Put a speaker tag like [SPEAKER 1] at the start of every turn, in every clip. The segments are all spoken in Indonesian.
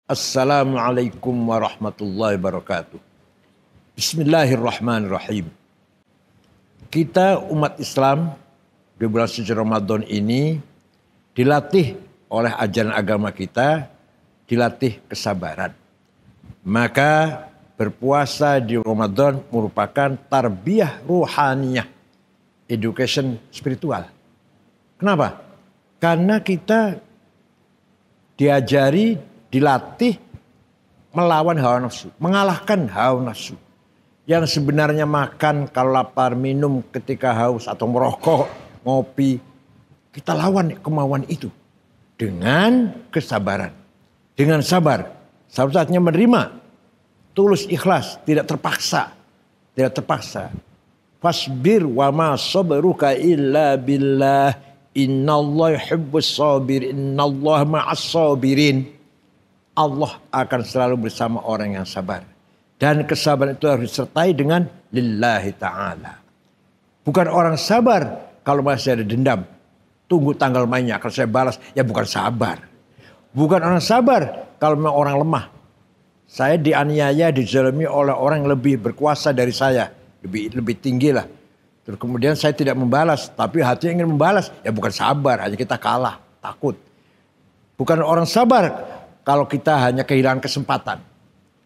[SPEAKER 1] Assalamualaikum warahmatullahi wabarakatuh. Bismillahirrahmanirrahim. Kita umat Islam di bulan suci Ramadan ini dilatih oleh ajaran agama kita, dilatih kesabaran. Maka berpuasa di Ramadan merupakan tarbiyah ruhaniyah, education spiritual. Kenapa? Karena kita dilatih melawan hawa nafsu, mengalahkan hawa nafsu. Yang sebenarnya makan kalau lapar, minum ketika haus atau merokok, ngopi. Kita lawan kemauan itu dengan kesabaran. Dengan sabar. Saatnya menerima. Tulus ikhlas, tidak terpaksa. Tidak terpaksa. Fasbir wa ma sabruka illa billah. Innallaha yuhibbus sabirin. Innallaha ma'as sabirin. Allah akan selalu bersama orang yang sabar. Dan kesabaran itu harus disertai dengan lillahi ta'ala. Bukan orang sabar kalau masih ada dendam. Tunggu tanggal mainnya, kalau saya balas, ya bukan sabar. Bukan orang sabar kalau memang orang lemah. Saya dianiaya, dizalimi oleh orang yang lebih berkuasa dari saya. Lebih tinggi lah. Terus kemudian saya tidak membalas, tapi hati ingin membalas. Ya bukan sabar, hanya kita kalah, takut. Bukan orang sabar kalau kita hanya kehilangan kesempatan.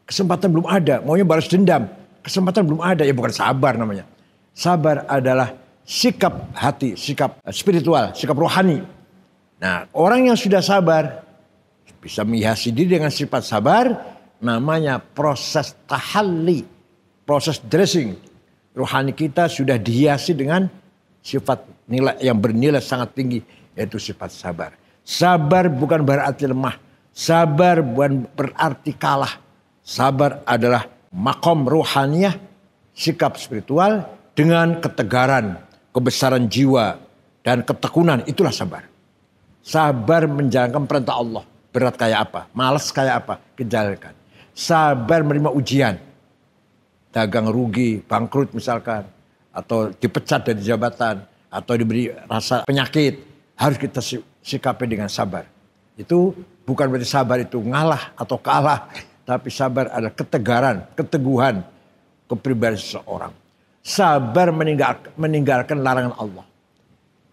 [SPEAKER 1] Kesempatan belum ada, maunya balas dendam. Kesempatan belum ada, ya bukan sabar namanya. Sabar adalah sikap hati, sikap spiritual, sikap rohani. Nah, orang yang sudah sabar, bisa menghiasi diri dengan sifat sabar, namanya proses tahalli, proses dressing. Rohani kita sudah dihiasi dengan sifat nilai yang bernilai sangat tinggi, yaitu sifat sabar. Sabar bukan berarti lemah. Sabar bukan berarti kalah. Sabar adalah makom ruhaniyah, sikap spiritual dengan ketegaran, kebesaran jiwa, dan ketekunan. Itulah sabar. Sabar menjalankan perintah Allah. Berat kayak apa, malas kayak apa, kejalankan. Sabar menerima ujian. Dagang rugi, bangkrut misalkan. Atau dipecat dari jabatan. Atau diberi rasa penyakit. Harus kita sikapi dengan sabar. Itu bukan berarti sabar itu ngalah atau kalah. Tapi sabar adalah ketegaran, keteguhan, kepribadian seseorang. Sabar meninggalkan larangan Allah.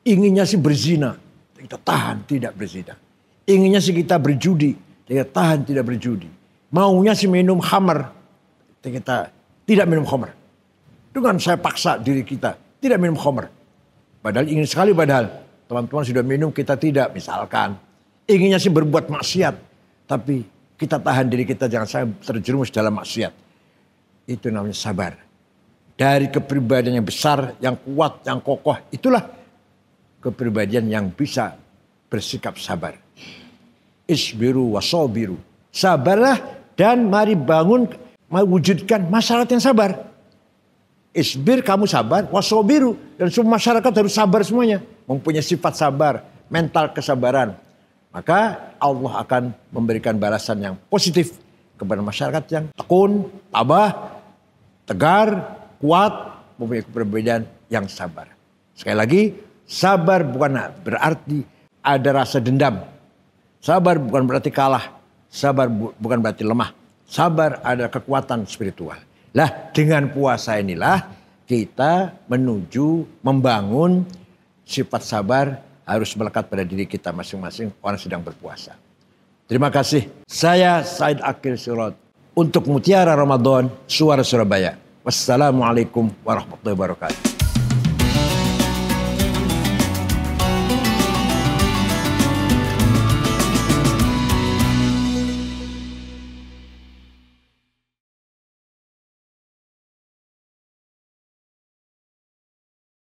[SPEAKER 1] Inginnya sih berzina, kita tahan tidak berzina. Inginnya sih kita berjudi, kita tahan tidak berjudi. Maunya sih minum khamar, kita tidak minum khamar. Dengan saya paksa diri kita, tidak minum khamar. Padahal ingin sekali padahal. Teman-teman sudah minum, kita tidak misalkan. Inginnya sih berbuat maksiat. Tapi kita tahan diri kita jangan sampai terjerumus dalam maksiat. Itu namanya sabar. Dari kepribadian yang besar, yang kuat, yang kokoh. Itulah kepribadian yang bisa bersikap sabar. Isbiru wa sabiru. Sabarlah dan mari bangun, mewujudkan masyarakat yang sabar. Isbir, kamu sabar, wa sabiru. Dan semua masyarakat harus sabar semuanya. Mempunyai sifat sabar, mental kesabaran. Maka Allah akan memberikan balasan yang positif kepada masyarakat yang tekun, tabah, tegar, kuat, mempunyai kepribadian yang sabar. Sekali lagi, sabar bukan berarti ada rasa dendam. Sabar bukan berarti kalah. Sabar bukan berarti lemah. Sabar adalah kekuatan spiritual. Lah, dengan puasa inilah kita menuju membangun sifat sabar harus melekat pada diri kita masing-masing orang sedang berpuasa. Terima kasih. Saya Said Akil Sirot untuk Mutiara Ramadan Suara Surabaya. Wassalamualaikum warahmatullahi wabarakatuh.